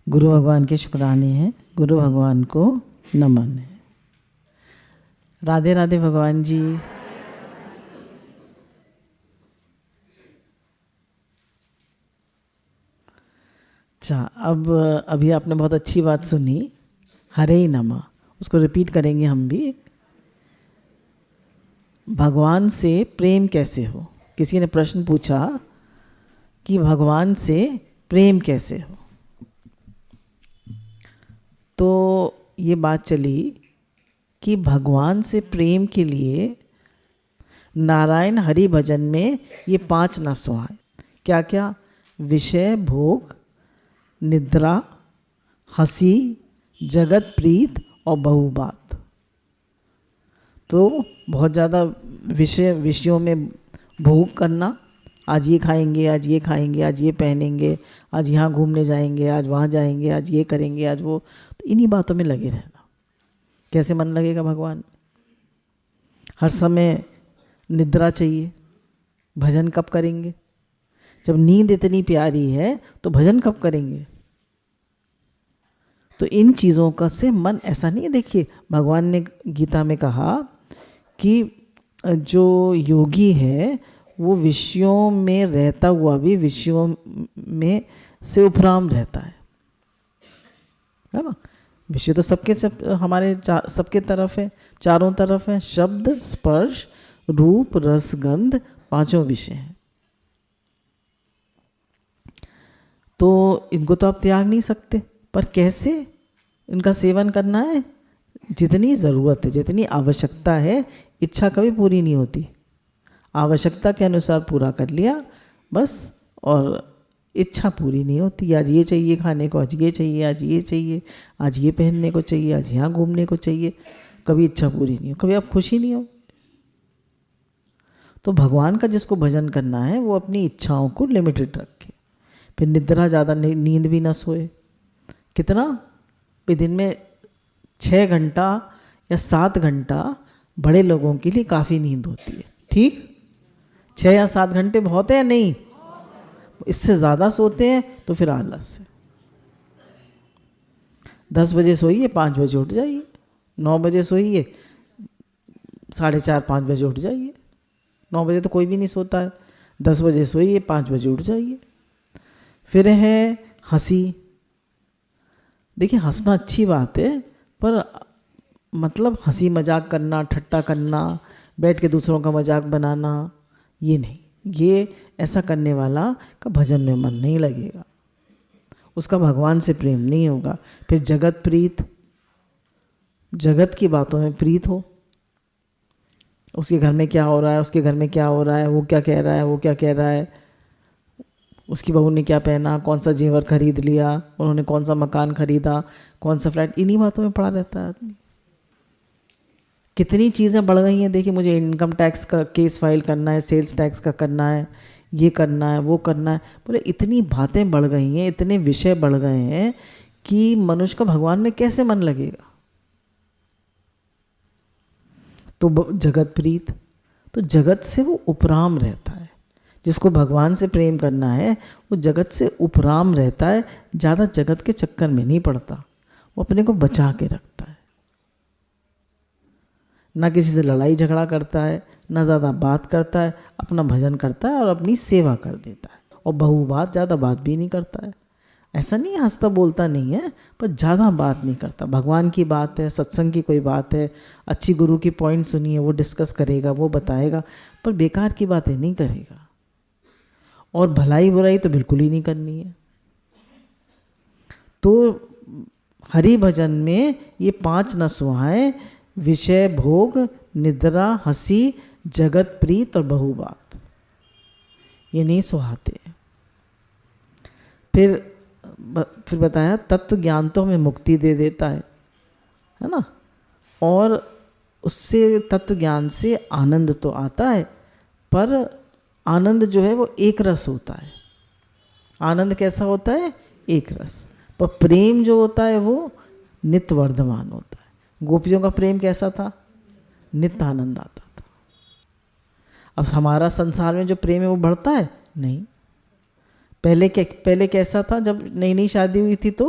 गुरु भगवान के शुक्राने हैं, गुरु भगवान को नमन है। राधे राधे भगवान जी। अच्छा, अब अभी आपने बहुत अच्छी बात सुनी, हरे ही नमः, उसको रिपीट करेंगे हम भी। भगवान से प्रेम कैसे हो? किसी ने प्रश्न पूछा कि भगवान से प्रेम कैसे हो, तो ये बात चली कि भगवान से प्रेम के लिए नारायण हरि भजन में ये 5 नसों हैं। क्या क्या? विषय, भोग, निद्रा, हंसी, जगत प्रीत और बहुबात। तो बहुत ज़्यादा विषयों में भोग करना, आज ये खाएंगे, आज ये खाएंगे, आज ये पहनेंगे, आज यहाँ घूमने जाएंगे, आज वहाँ जाएंगे, आज ये करेंगे, आज वो, तो इन्हीं बातों में लगे रहना। कैसे मन लगेगा भगवान? हर समय निद्रा चाहिए, भजन कब करेंगे? जब नींद इतनी प्यारी है तो भजन कब करेंगे? तो इन चीज़ों का से मन ऐसा नहीं है। देखिए, भगवान ने गीता में कहा कि जो योगी है वो विषयों में रहता हुआ भी विषयों में से उपराम रहता है ना। विषय तो सब हमारे सबके तरफ है, चारों तरफ है। शब्द, स्पर्श, रूप, रस, गंध, 5 विषय हैं। तो इनको तो आप त्याग नहीं सकते, पर कैसे इनका सेवन करना है? जितनी ज़रूरत है, जितनी आवश्यकता है। इच्छा कभी पूरी नहीं होती, आवश्यकता के अनुसार पूरा कर लिया बस, और इच्छा पूरी नहीं होती। आज ये चाहिए खाने को, आज ये चाहिए, आज ये चाहिए, आज ये पहनने को चाहिए, आज यहाँ घूमने को चाहिए, कभी इच्छा पूरी नहीं हो, कभी आप खुशी नहीं हो। तो भगवान का जिसको भजन करना है वो अपनी इच्छाओं को लिमिटेड रखे। फिर निद्रा, ज़्यादा नींद भी ना सोए। कितना भी दिन में 6 घंटा या 7 घंटा बड़े लोगों के लिए काफ़ी नींद होती है। ठीक, 6 या 7 घंटे बहुत है या नहीं? इससे ज़्यादा सोते हैं तो फिर आलस है। 10 बजे सोइए, 5 बजे उठ जाइए। 9 बजे सोइए, 4:30 5 बजे उठ जाइए। 9 बजे तो कोई भी नहीं सोता है। 10 बजे सोइए, 5 बजे उठ जाइए। फिर है हंसी। देखिए, हंसना अच्छी बात है, पर मतलब हंसी मजाक करना, ठट्टा करना, बैठ के दूसरों का मजाक बनाना, ये नहीं। ये ऐसा करने वाला का भजन में मन नहीं लगेगा, उसका भगवान से प्रेम नहीं होगा। फिर जगत प्रीत, जगत की बातों में प्रीत हो। उसके घर में क्या हो रहा है, उसके घर में क्या हो रहा है, वो क्या कह रहा है, वो क्या कह रहा है, उसकी बहू ने क्या पहना, कौन सा जेवर खरीद लिया, उन्होंने कौन सा मकान खरीदा, कौन सा फ्लैट, इन्हीं बातों में पड़ा रहता है आदमी। कितनी चीज़ें बढ़ गई हैं। देखिए, मुझे इनकम टैक्स का केस फाइल करना है, सेल्स टैक्स का करना है, ये करना है, वो करना है, बोले इतनी बातें बढ़ गई हैं, इतने विषय बढ़ गए हैं कि मनुष्य का भगवान में कैसे मन लगेगा। तो जगत प्रीत, तो जगत से वो उपराम रहता है। जिसको भगवान से प्रेम करना है वो जगत से उपराम रहता है, ज़्यादा जगत के चक्कर में नहीं पड़ता, वो अपने को बचा के रखता है। ना किसी से लड़ाई झगड़ा करता है, ना ज़्यादा बात करता है, अपना भजन करता है और अपनी सेवा कर देता है। और बहुबात, ज़्यादा बात भी नहीं करता है। ऐसा नहीं हंसता बोलता नहीं है, पर ज़्यादा बात नहीं करता। भगवान की बात है, सत्संग की कोई बात है, अच्छी गुरु की पॉइंट सुनिए, वो डिस्कस करेगा, वो बताएगा, पर बेकार की बातें नहीं करेगा। और भलाई बुराई तो बिल्कुल ही नहीं करनी है। तो हरि भजन में ये 5 नसों हैं, विषय, भोग, निद्रा, हंसी, जगत प्रीत और बहुबात। ये नहीं सुहाते। फिर बताया तत्व ज्ञान तो हमें मुक्ति दे देता है ना, और उससे तत्व ज्ञान से आनंद तो आता है, पर आनंद जो है वो एक रस होता है। आनंद कैसा होता है? एक रस। पर प्रेम जो होता है वो नित्य वर्धमान होता है। गोपियों का प्रेम कैसा था? नित्य आनंद आता था। अब हमारा संसार में जो प्रेम है वो बढ़ता है? नहीं। पहले कैसा था जब नई नई शादी हुई थी? तो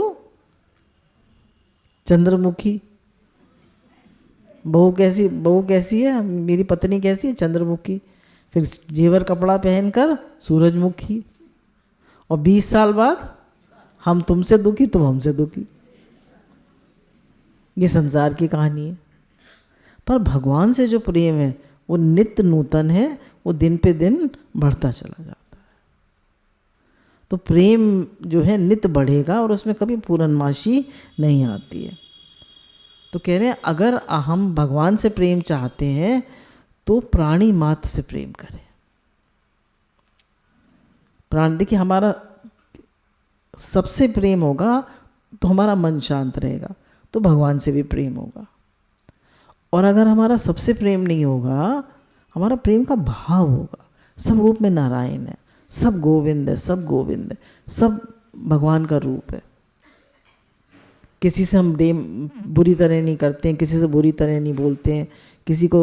चंद्रमुखी। बहू कैसी है? मेरी पत्नी कैसी है? चंद्रमुखी। फिर जेवर कपड़ा पहनकर सूरजमुखी। और 20 साल बाद हम तुमसे दुखी, तुम हमसे दुखी। ये संसार की कहानी है। पर भगवान से जो प्रेम है वो नित्य नूतन है, वो दिन पे दिन बढ़ता चला जाता है। तो प्रेम जो है नित्य बढ़ेगा और उसमें कभी पूर्णमासी नहीं आती है। तो कह रहे हैं अगर हम भगवान से प्रेम चाहते हैं तो प्राणी मात्र से प्रेम करें। प्राण, देखिए हमारा सबसे प्रेम होगा तो हमारा मन शांत रहेगा, तो भगवान से भी प्रेम होगा। और अगर हमारा सबसे प्रेम नहीं होगा, हमारा प्रेम का भाव होगा, सब रूप में नारायण है, सब गोविंद है, सब गोविंद है, सब भगवान का रूप है। किसी से हम बुरी तरह नहीं करते हैं, किसी से बुरी तरह नहीं बोलते हैं, किसी को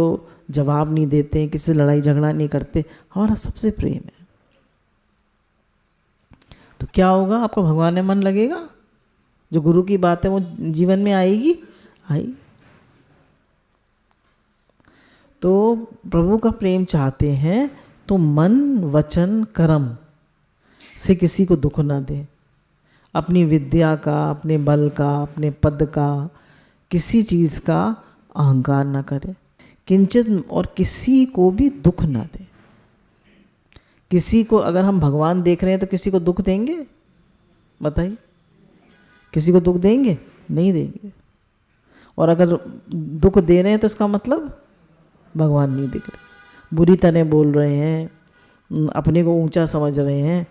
जवाब नहीं देते हैं, किसी से लड़ाई झगड़ा नहीं करते, हमारा सबसे प्रेम है। तो क्या होगा? आपका भगवान में मन लगेगा, जो गुरु की बात है वो जीवन में आएगी। तो प्रभु का प्रेम चाहते हैं तो मन वचन कर्म से किसी को दुख ना दे, अपनी विद्या का, अपने बल का, अपने पद का, किसी चीज़ का अहंकार ना करे, किंचित और किसी को भी दुख ना दे। किसी को, अगर हम भगवान देख रहे हैं तो किसी को दुख देंगे? बताइए, किसी को दुख देंगे? नहीं देंगे। और अगर दुख दे रहे हैं तो इसका मतलब भगवान नहीं दिख रहे, बुरी तरह बोल रहे हैं, अपने को ऊंचा समझ रहे हैं,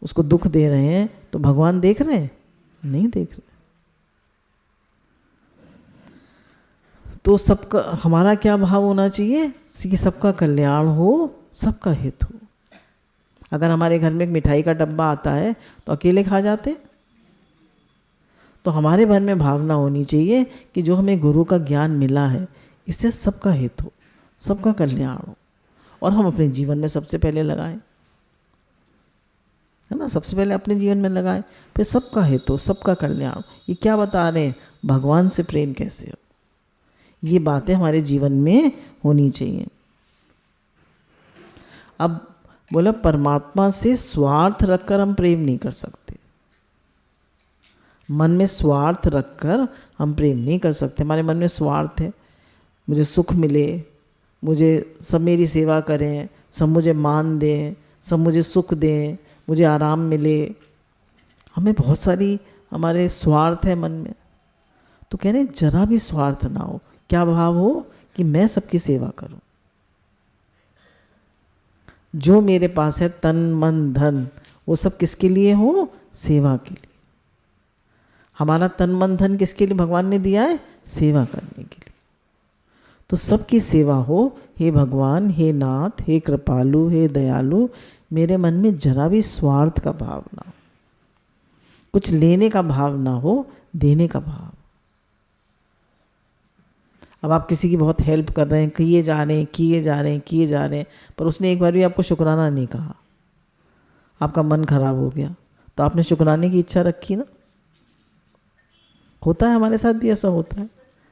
उसको दुख दे रहे हैं, तो भगवान देख रहे हैं? नहीं देख रहे। तो सबका, हमारा क्या भाव होना चाहिए कि सबका कल्याण हो, सबका हित हो। अगर हमारे घर में एक मिठाई का डब्बा आता है तो अकेले खा जाते? तो हमारे मन में भावना होनी चाहिए कि जो हमें गुरु का ज्ञान मिला है इससे सबका हित हो, सबका कल्याण हो, और हम अपने जीवन में सबसे पहले लगाएं, है ना? सबसे पहले अपने जीवन में लगाएं, फिर सबका हित हो, सबका कल्याण हो। ये क्या बता रहे हैं? भगवान से प्रेम कैसे हो, ये बातें हमारे जीवन में होनी चाहिए। अब बोला परमात्मा से स्वार्थ रखकर हम प्रेम नहीं कर सकते। मन में स्वार्थ रखकर हम प्रेम नहीं कर सकते। हमारे मन में स्वार्थ है, मुझे सुख मिले, मुझे सब मेरी सेवा करें, सब मुझे मान दें, सब मुझे सुख दें, मुझे आराम मिले। हमें बहुत सारी हमारे स्वार्थ है मन में। तो कह रहे हैं जरा भी स्वार्थ ना हो। क्या भाव हो? कि मैं सबकी सेवा करूं। जो मेरे पास है तन मन धन, वो सब किसके लिए हो? सेवा के लिए। हमारा तन मन धन किसके लिए भगवान ने दिया है? सेवा करने के लिए। तो सबकी सेवा हो। हे भगवान, हे नाथ, हे कृपालु, हे दयालु, मेरे मन में जरा भी स्वार्थ का भाव ना हो, कुछ लेने का भाव ना हो, देने का भाव। अब आप किसी की बहुत हेल्प कर रहे हैं, किए जा रहे हैं, पर उसने एक बार भी आपको शुक्राना नहीं कहा, आपका मन खराब हो गया, तो आपने शुक्राने की इच्छा रखी ना। होता है, हमारे साथ भी ऐसा होता है।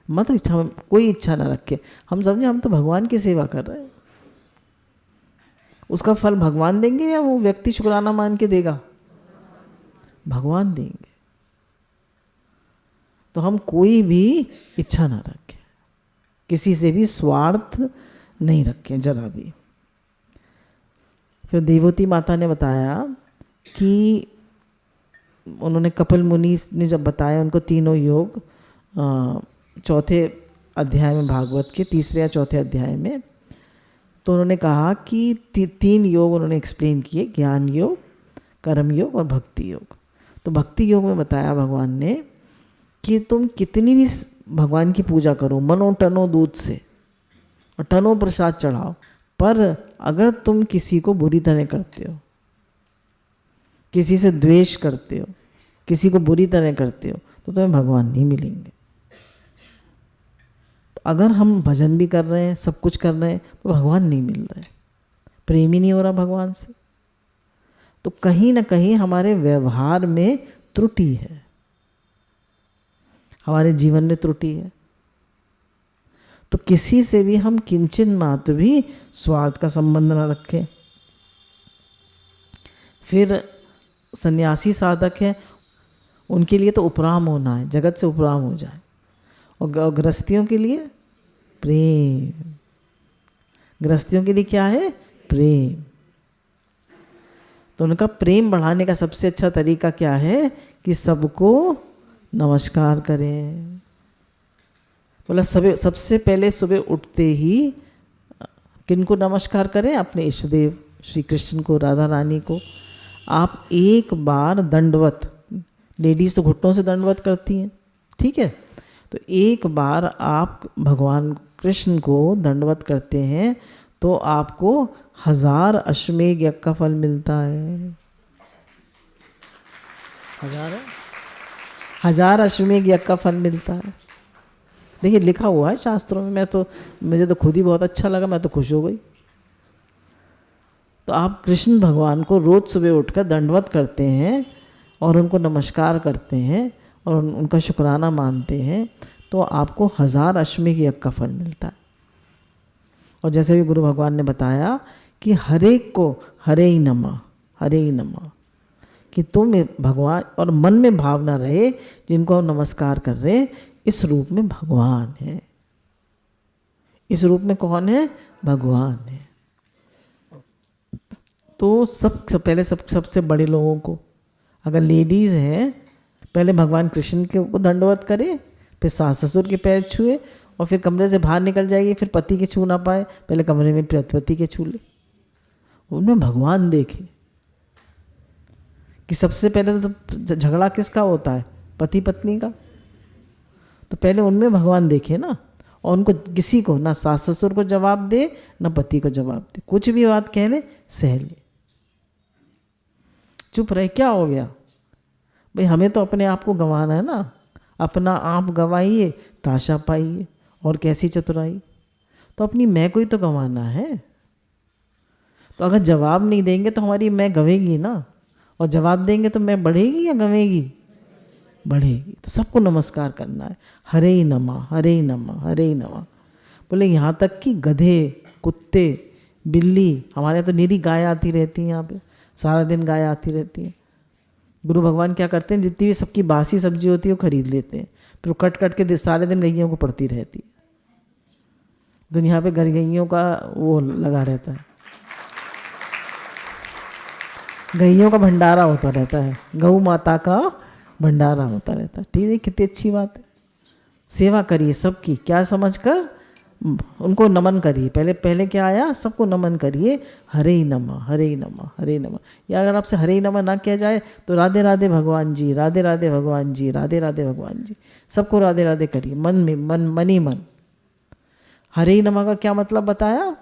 मत इच्छा, कोई इच्छा ना रखे, हम समझे हम तो भगवान की सेवा कर रहे हैं। उसका फल भगवान देंगे या वो व्यक्ति शुक्राना मान के देगा? भगवान देंगे। तो हम कोई भी इच्छा ना रखें, किसी से भी स्वार्थ नहीं रखें जरा भी। फिर देवती माता ने बताया कि उन्होंने, कपिल मुनि ने जब बताया उनको तीनों योग, चौथे अध्याय में, भागवत के तीसरे या चौथे अध्याय में, तो उन्होंने कहा कि तीन योग उन्होंने एक्सप्लेन किए, ज्ञान योग, कर्म योग और भक्ति योग। तो भक्ति योग में बताया भगवान ने कि तुम कितनी भी भगवान की पूजा करो, मनो टनो दूध से और टनो प्रसाद चढ़ाओ, पर अगर तुम किसी को बुरी तरह करते हो, किसी से द्वेष करते हो, किसी को बुरी तरह करते हो, तो तुम्हें भगवान नहीं मिलेंगे। तो अगर हम भजन भी कर रहे हैं, सब कुछ कर रहे हैं, तो भगवान नहीं मिल रहे, प्रेम ही नहीं हो रहा भगवान से। तो कहीं ना कहीं हमारे व्यवहार में त्रुटि है, हमारे जीवन में त्रुटि है। तो किसी से भी हम किंचन मात्र भी स्वार्थ का संबंध न रखें। फिर सन्यासी साधक है, उनके लिए तो उपराम होना है, जगत से उपराम हो जाए। और गृहस्थियों के लिए प्रेम, गृहस्थियों के लिए क्या है? प्रेम। तो उनका प्रेम बढ़ाने का सबसे अच्छा तरीका क्या है? कि सबको नमस्कार करें। बोला सबसे पहले सुबह उठते ही किनको नमस्कार करें? अपने इष्ट देव श्री कृष्ण को, राधा रानी को। आप एक बार दंडवत, लेडीज तो घुटनों से दंडवत करती हैं, ठीक है, तो एक बार आप भगवान कृष्ण को दंडवत करते हैं तो आपको 1000 अश्वमेध यज्ञ का फल मिलता है। 1000 अश्वमेध यज्ञ का फल मिलता है। देखिए लिखा हुआ है शास्त्रों में, मुझे तो खुद ही बहुत अच्छा लगा, मैं तो खुश हो गई। तो आप कृष्ण भगवान को रोज सुबह उठकर दंडवत करते हैं और उनको नमस्कार करते हैं और उनका शुक्राना मानते हैं, तो आपको 1000 अश्वमेध यज्ञ का फल मिलता है। और जैसे भी गुरु भगवान ने बताया कि हरेक को हरे ही नमः, हरे ही नमः, कि तुम भगवान और मन में भावना रहे जिनको हम नमस्कार कर रहे हैं इस रूप में भगवान है। इस रूप में कौन है? भगवान है। तो सबसे बड़े लोगों को, अगर लेडीज़ हैं, पहले भगवान कृष्ण के को दंडवत करे, फिर सास ससुर के पैर छुए और फिर कमरे से बाहर निकल जाएगी, फिर पति के छू ना पाए, पहले कमरे में पति के छू ले। उनमें भगवान देखे कि सबसे पहले तो झगड़ा किसका होता है? पति पत्नी का। तो पहले उनमें भगवान देखे ना, और उनको किसी को ना सास ससुर को जवाब दे ना पति को जवाब दे, कुछ भी बात कह ले सह ले, चुप रहे। क्या हो गया भाई? हमें तो अपने आप को गंवाना है ना, अपना आप गंवाइए ताशा पाइए, और कैसी चतुराई। तो अपनी मैं को ही तो गंवाना है। तो अगर जवाब नहीं देंगे तो हमारी मैं गंवेगी ना, और जवाब देंगे तो मैं बढ़ेगी या गंवेगी? बढ़ेगी। तो सबको नमस्कार करना है, हरे ही नमः, हरे ही नमः, हरे ही नमः। बोले यहाँ तक कि गधे, कुत्ते, बिल्ली, हमारे यहाँ तो निरी गाय आती रहती है, यहाँ पे सारा दिन गाय आती रहती है। गुरु भगवान क्या करते हैं? जितनी भी सबकी बासी सब्जी होती है वो खरीद लेते हैं, फिर कट कट के सारे दिन गैयों को पड़ती रहती है। दुनिया पे घर गैयों का वो लगा रहता है, गैयों का भंडारा होता रहता है, गौ माता का भंडारा होता रहता है। ठीक है, कितनी अच्छी बात है। सेवा करिए सबकी, क्या समझकर? उनको नमन करिए। पहले क्या आया? सबको नमन करिए, हरे ही नमः, हरे ही नमः, हरे ही नमः। या अगर आपसे हरे ही नमः ना किया जाए तो राधे राधे भगवान जी, राधे राधे भगवान जी, राधे राधे भगवान जी, सबको राधे राधे करिए, मन में, मन ही मन। हरे ही नमः का क्या मतलब बताया?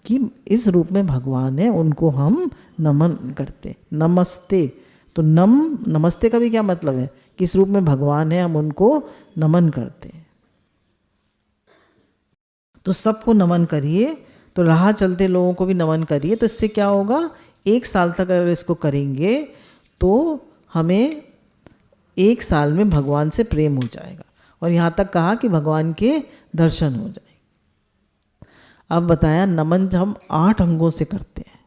कि इस रूप में भगवान है, उनको हम नमन करते। नमस्ते, तो नमस्ते का भी क्या मतलब है? कि इस रूप में भगवान है, हम उनको नमन करते हैं। तो सबको नमन करिए, तो राह चलते लोगों को भी नमन करिए। तो इससे क्या होगा? 1 साल तक अगर इसको करेंगे तो हमें 1 साल में भगवान से प्रेम हो जाएगा। और यहाँ तक कहा कि भगवान के दर्शन हो जाएंगे। अब बताया नमन हम 8 अंगों से करते हैं।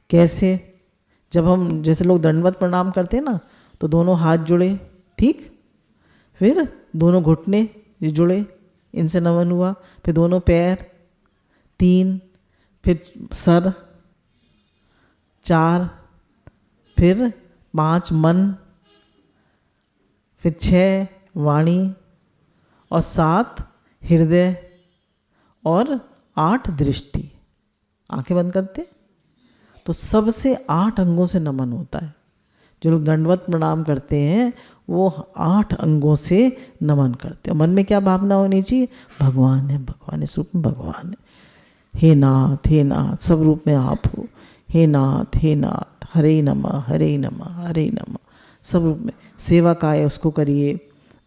कैसे? जब हम जैसे लोग दंडवत प्रणाम करते हैं ना, तो दोनों हाथ जुड़े, ठीक, फिर दोनों घुटने जुड़े, इनसे नमन हुआ, फिर दोनों पैर, 3, फिर सर, 4, फिर 5 मन, फिर 6 वाणी, और 7 हृदय, और 8 दृष्टि। आंखें बंद करते, तो सबसे 8 अंगों से नमन होता है। जो लोग दंडवत प्रणाम करते हैं वो 8 अंगों से नमन करते हैं। मन में क्या भावना होनी चाहिए? भगवान है, भगवान इस रूप में भगवान है। हे नाथ, हे नाथ, सब रूप में आप हो। हे नाथ, हे नाथ, हरे नमः, हरे नमः, हरे नमः, सब रूप में। सेवा का है उसको करिए,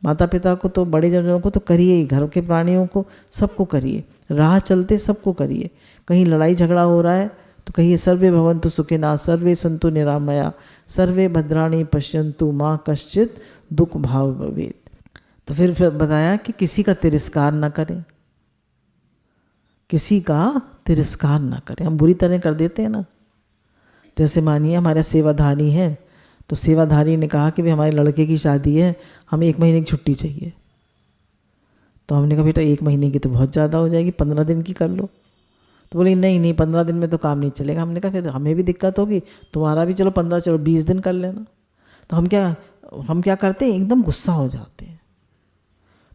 माता पिता को तो, बड़े जनों को तो करिए ही, घर के प्राणियों को सबको करिए, राह चलते सबको करिए। कहीं लड़ाई झगड़ा हो रहा है तो कहिए सर्वे भवन्तु सुखिनः, सर्वे सन्तु निरामया, सर्वे भद्राणि पश्यन्तु माँ कश्चित् दुख भाव भवेत्। तो फिर बताया कि किसी का तिरस्कार ना करें, किसी का तिरस्कार ना करें। हम बुरी तरह कर देते हैं ना। जैसे मानिए हमारे सेवाधारी हैं, तो सेवाधारी ने कहा कि भाई हमारे लड़के की शादी है, हमें 1 महीने की छुट्टी चाहिए। तो हमने कहा बेटा 1 महीने की तो बहुत ज़्यादा हो जाएगी, 15 दिन की कर लो। तो बोली नहीं नहीं 15 दिन में तो काम नहीं चलेगा। हमने कहा फिर हमें भी दिक्कत होगी, तुम्हारा भी चलो 15, चलो 20 दिन कर लेना। तो हम क्या करते हैं, एकदम गुस्सा हो जाते हैं।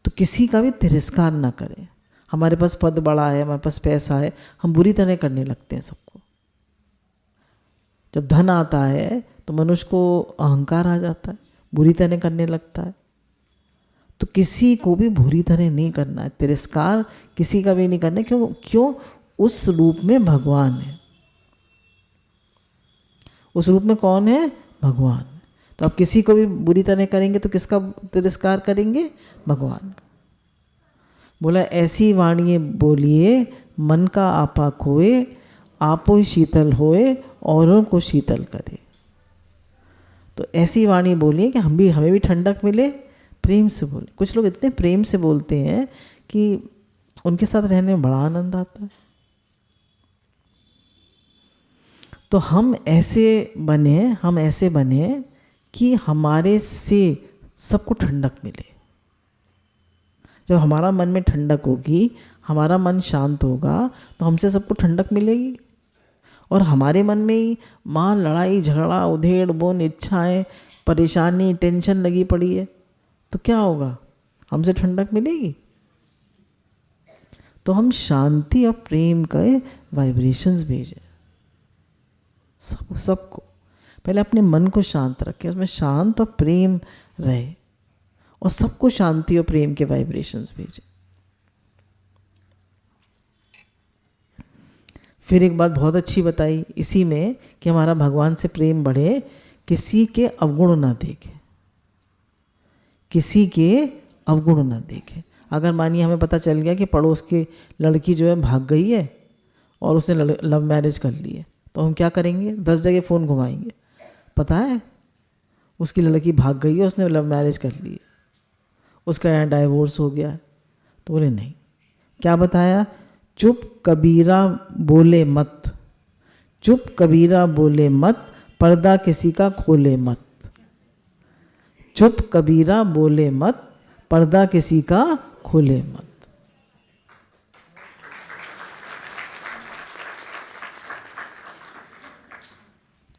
तो किसी का भी तिरस्कार ना करें। हमारे पास पद बड़ा है, हमारे पास पैसा है, हम बुरी तरह करने लगते हैं सबको। जब धन आता है तो मनुष्य को अहंकार आ जाता है, बुरी तरह करने लगता है। तो किसी को भी बुरी तरह नहीं करना है, तिरस्कार किसी का भी नहीं करना है। क्यों? उस रूप में भगवान है। उस रूप में कौन है? भगवान। तो आप किसी को भी बुरी तरह करेंगे तो किसका तिरस्कार करेंगे? भगवान। बोला ऐसी वाणी बोलिए मन का आपा खोए, आपो शीतल होए औरों को शीतल करे। तो ऐसी वाणी बोलिए कि हमें भी ठंडक मिले, प्रेम से बोले। कुछ लोग इतने प्रेम से बोलते हैं कि उनके साथ रहने में बड़ा आनंद आता है। तो हम ऐसे बने कि हमारे से सबको ठंडक मिले। जब हमारा मन में ठंडक होगी, हमारा मन शांत होगा, तो हमसे सबको ठंडक मिलेगी। और हमारे मन में ही माँ लड़ाई झगड़ा उधेड़ बुन इच्छाएं परेशानी टेंशन लगी पड़ी है, तो क्या होगा? हमसे ठंडक मिलेगी? तो हम शांति और प्रेम के वाइब्रेशंस भेजें सबको। पहले अपने मन को शांत रखें, उसमें शांत और प्रेम रहे, और सबको शांति और प्रेम के वाइब्रेशंस भेजें। फिर एक बात बहुत अच्छी बताई इसी में कि हमारा भगवान से प्रेम बढ़े, किसी के अवगुण ना देखें, किसी के अवगुण ना देखें। अगर मानिए हमें पता चल गया कि पड़ोस की लड़की जो है भाग गई है और उसने लव मैरिज कर ली है, तो हम क्या करेंगे? 10 जगह फ़ोन घुमाएंगे। पता है उसकी लड़की भाग गई है, उसने लव मैरिज कर ली है, उसका यहाँ डाइवोर्स हो गया है। तो बोले नहीं, क्या बताया? चुप कबीरा बोले मत, चुप कबीरा बोले मत, पर्दा किसी का खोले मत। चुप कबीरा बोले मत, पर्दा किसी का खोले मत।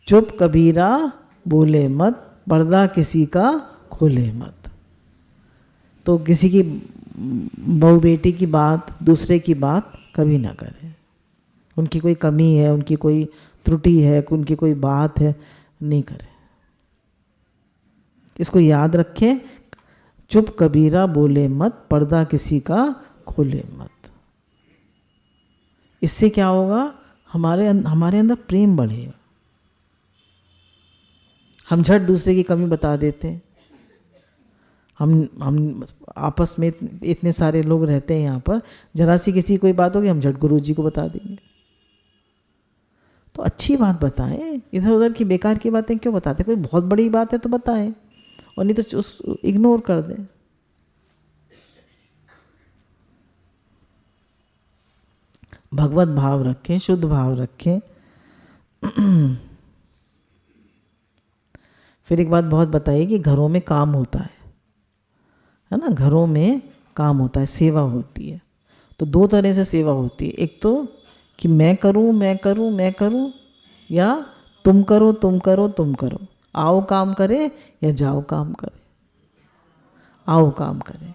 चुप कबीरा बोले मत, पर्दा किसी का खोले मत। तो किसी की बहू बेटी की बात, दूसरे की बात कभी ना करें। उनकी कोई कमी है, उनकी कोई त्रुटि है, उनकी कोई बात है, नहीं करें। इसको याद रखें, चुप कबीरा बोले मत, पर्दा किसी का खोले मत। इससे क्या होगा? हमारे अंदर प्रेम बढ़ेगा। हम झट दूसरे की कमी बता देते हैं। हम आपस में इतने सारे लोग रहते हैं यहाँ पर, जरा सी किसी कोई बात होगी हम झट गुरु जी को बता देंगे। तो अच्छी बात बताएं, इधर उधर की बेकार की बातें क्यों बताते? कोई बहुत बड़ी बात है तो बताएं, और नहीं तो उस इग्नोर कर दें। भगवत भाव रखें, शुद्ध भाव रखें। फिर एक बात बहुत बताइए कि घरों में काम होता है ना? घरों में काम होता है, सेवा होती है। तो 2 तरह से सेवा होती है। एक तो कि मैं करूं मैं करूं मैं करूं, या तुम करो तुम करो तुम करो। आओ काम करे या जाओ काम करे, आओ काम करें।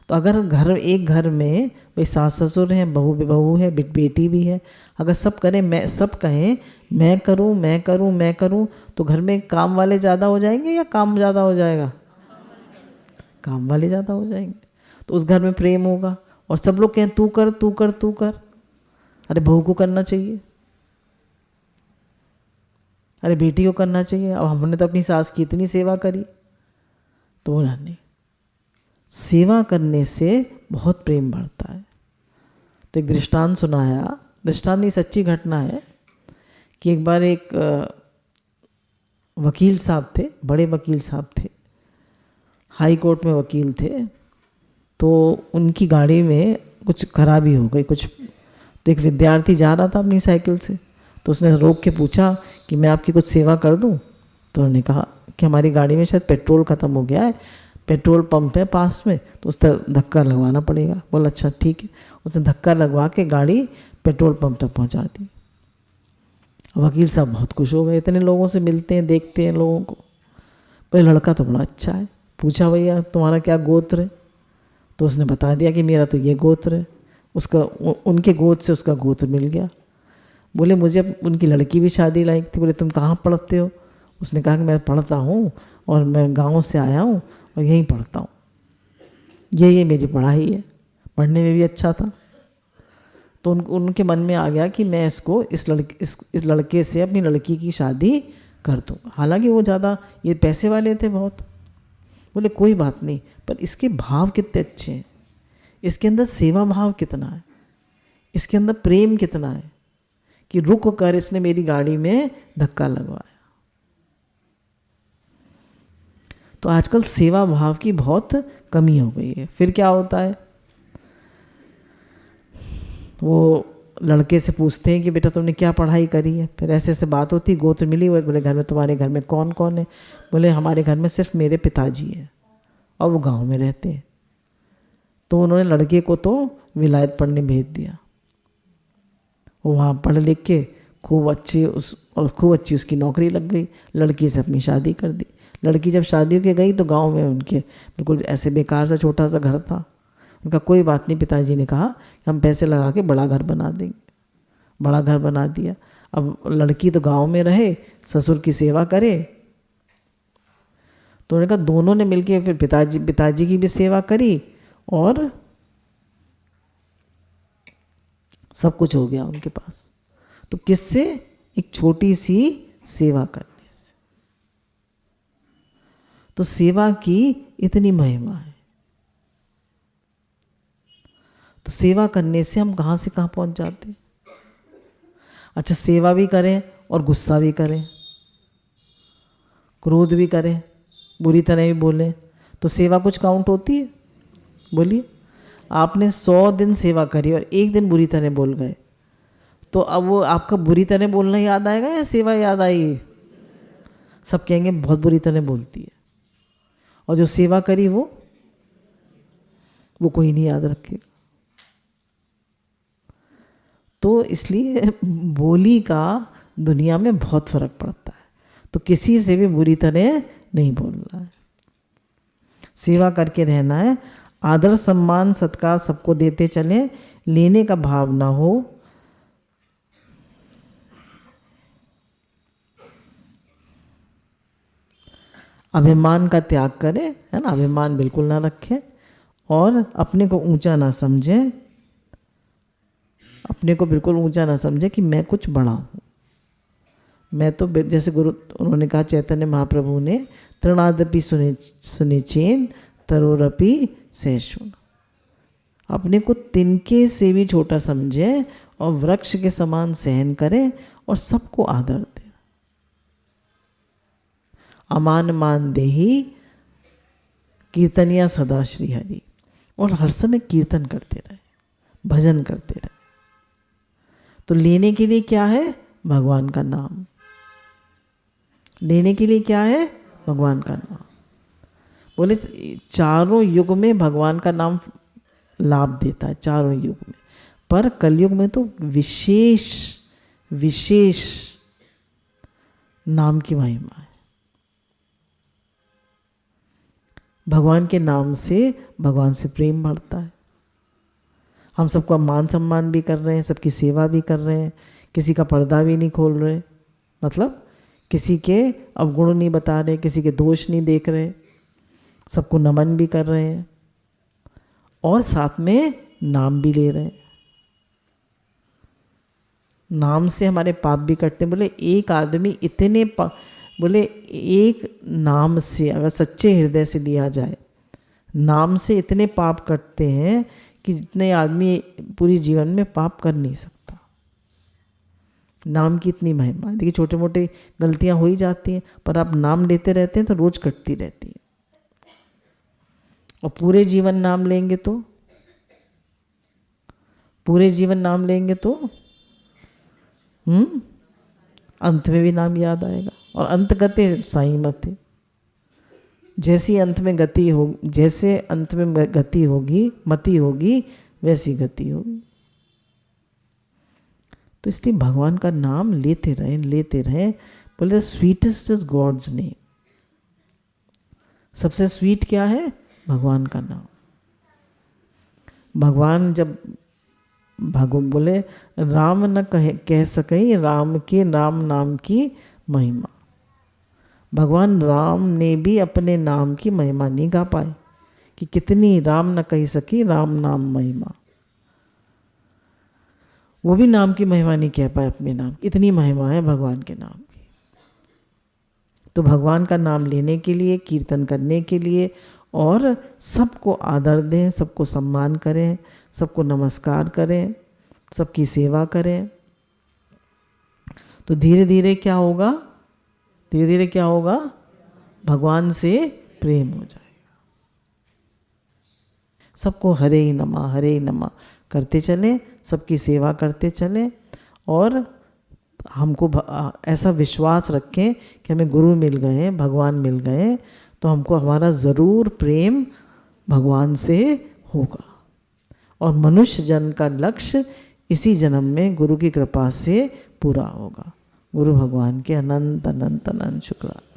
तो अगर एक घर में भाई सास ससुर हैं, बहू है, बेटी भी है, अगर सब करें, सब कहें मैं करूं मैं करूं मैं करूं, तो घर में काम वाले ज़्यादा हो जाएंगे या काम ज़्यादा हो जाएगा? काम वाले ज़्यादा हो जाएंगे। तो उस घर में प्रेम होगा। और सब लोग कहें तू कर तू कर तू कर, अरे बहू को करना चाहिए, अरे बेटी को करना चाहिए। अब हमने तो अपनी सास की इतनी सेवा करी। तो बोला नहीं, सेवा करने से बहुत प्रेम बढ़ता है। तो एक दृष्टांत सुनाया, दृष्टांत नहीं सच्ची घटना है। कि एक बार एक वकील साहब थे, बड़े वकील साहब थे, हाई कोर्ट में वकील थे। तो उनकी गाड़ी में कुछ खराबी हो गई कुछ। तो एक विद्यार्थी जा रहा था अपनी साइकिल से, तो उसने रोक के पूछा कि मैं आपकी कुछ सेवा कर दूं। तो उन्होंने कहा कि हमारी गाड़ी में शायद पेट्रोल ख़त्म हो गया है, पेट्रोल पंप है पास में, तो उस तरह धक्का लगवाना पड़ेगा। बोला अच्छा ठीक है। उसने धक्का लगवा के गाड़ी पेट्रोल पंप तक पहुंचा दी। वकील साहब बहुत खुश हो गए, इतने लोगों से मिलते हैं, देखते हैं लोगों को। भाई लड़का तो बड़ा अच्छा है। पूछा भैया तुम्हारा क्या गोत्र है? तो उसने बता दिया कि मेरा तो ये गोत्र है। उसका उनके गोत्र से उसका गोत्र मिल गया। बोले मुझे अब उनकी लड़की भी शादी लायक थी। बोले तुम कहाँ पढ़ते हो? उसने कहा कि मैं पढ़ता हूँ और मैं गांव से आया हूँ और यहीं पढ़ता हूँ, ये मेरी पढ़ाई है। पढ़ने में भी अच्छा था। तो उनके मन में आ गया कि मैं इसको इस लड़के से अपनी लड़की की शादी कर दूँगा। हालांकि वो ज़्यादा ये पैसे वाले थे बहुत। बोले कोई बात नहीं, पर इसके भाव कितने अच्छे हैं, इसके अंदर सेवा भाव कितना है, इसके अंदर प्रेम कितना है कि रुक कर इसने मेरी गाड़ी में धक्का लगवाया। तो आजकल सेवा भाव की बहुत कमी हो गई है। फिर क्या होता है, वो लड़के से पूछते हैं कि बेटा तुमने क्या पढ़ाई करी है? फिर ऐसे ऐसे बात होती, गोत्र मिली हुई। बोले घर में तुम्हारे घर में कौन कौन है? बोले हमारे घर में सिर्फ मेरे पिताजी हैं और वो गांव में रहते हैं। तो उन्होंने लड़के को तो विलायत पढ़ने भेज दिया। वो वहाँ पढ़ लिख के खूब अच्छी उसकी नौकरी लग गई। लड़की से अपनी शादी कर दी। लड़की जब शादी के गई तो गांव में उनके बिल्कुल ऐसे बेकार सा छोटा सा घर था। उनका कोई बात नहीं, पिताजी ने कहा हम पैसे लगा के बड़ा घर बना देंगे। बड़ा घर बना दिया। अब लड़की तो गांव में रहे, ससुर की सेवा करे। तो उन्होंने कहा दोनों ने मिलके फिर पिताजी की भी सेवा करी और सब कुछ हो गया उनके पास। तो किससे? एक छोटी सी सेवा करने से। तो सेवा की इतनी महिमा है। तो सेवा करने से हम कहाँ से कहाँ पहुँच जाते हैं। अच्छा, सेवा भी करें और गुस्सा भी करें, क्रोध भी करें, बुरी तरह भी बोलें, तो सेवा कुछ काउंट होती है? बोलिए। आपने 100 दिन सेवा करी और एक दिन बुरी तरह बोल गए, तो अब वो आपका बुरी तरह बोलना याद आएगा या सेवा याद आई? सब कहेंगे बहुत बुरी तरह बोलती है। और जो सेवा करी वो कोई नहीं याद रखेगा। तो इसलिए बोली का दुनिया में बहुत फर्क पड़ता है। तो किसी से भी बुरी तरह नहीं बोलना है, सेवा करके रहना है। आदर सम्मान सत्कार सबको देते चलें, लेने का भाव ना हो। अभिमान का त्याग करें, है ना, अभिमान बिल्कुल ना रखें और अपने को ऊंचा ना समझें। अपने को बिल्कुल ऊंचा ना समझे कि मैं कुछ बड़ा हूँ। मैं तो जैसे गुरु उन्होंने कहा, चैतन्य महाप्रभु ने, तृणादपि सुने चेन तरोरपि सहिष्णु। अपने को तिनके से भी छोटा समझे और वृक्ष के समान सहन करें और सबको आदर दें। अमान मान देही कीर्तनिया सदा श्री हरि। और हर समय कीर्तन करते रहे, भजन करते रहे। तो लेने के लिए क्या है? भगवान का नाम। लेने के लिए क्या है? भगवान का नाम। बोले चारों युग में भगवान का नाम लाभ देता है, चारों युग में। पर कलयुग में तो विशेष नाम की महिमा है। भगवान के नाम से भगवान से प्रेम बढ़ता है। हम सबका मान सम्मान भी कर रहे हैं, सबकी सेवा भी कर रहे हैं, किसी का पर्दा भी नहीं खोल रहे, मतलब किसी के अवगुण नहीं बता रहे, किसी के दोष नहीं देख रहे, सबको नमन भी कर रहे हैं और साथ में नाम भी ले रहे हैं। नाम से हमारे पाप भी कटते हैं। बोले एक आदमी इतने बोले एक नाम से अगर सच्चे हृदय से लिया जाए, नाम से इतने पाप कटते हैं कि जितने आदमी पूरी जीवन में पाप कर नहीं सकता। नाम की इतनी महिमा है। देखिए छोटे मोटे गलतियां हो ही जाती हैं, पर आप नाम लेते रहते हैं तो रोज कटती रहती है। और पूरे जीवन नाम लेंगे तो, पूरे जीवन नाम लेंगे तो अंत में भी नाम याद आएगा। और अंत गते साई मते, जैसी अंत में गति हो, जैसे अंत में गति होगी, मति होगी, वैसी गति होगी। तो इसलिए भगवान का नाम लेते रहें, लेते रहें। बोले स्वीटेस्ट इज गॉड्स नेम, सबसे स्वीट क्या है? भगवान का नाम। भगवान जब बोले राम न कह सके राम के राम नाम की महिमा। भगवान राम ने भी अपने नाम की महिमा नहीं गा पाए कि कितनी राम न कह सकी राम नाम महिमा। वो भी नाम की महिमा नहीं कह पाए अपने नाम, इतनी महिमा है भगवान के नाम की। तो भगवान का नाम लेने के लिए, कीर्तन करने के लिए, और सबको आदर दें, सबको सम्मान करें, सबको नमस्कार करें, सबकी सेवा करें, तो धीरे धीरे क्या होगा? धीरे धीरे क्या होगा? भगवान से प्रेम हो जाएगा। सबको हरे ही नमा करते चलें, सबकी सेवा करते चलें, और हमको ऐसा विश्वास रखें कि हमें गुरु मिल गए, भगवान मिल गए, तो हमको हमारा ज़रूर प्रेम भगवान से होगा। और मनुष्य जन्म का लक्ष्य इसी जन्म में गुरु की कृपा से पूरा होगा। गुरु भगवान के अनंत अनंत अनंत शुक्राना।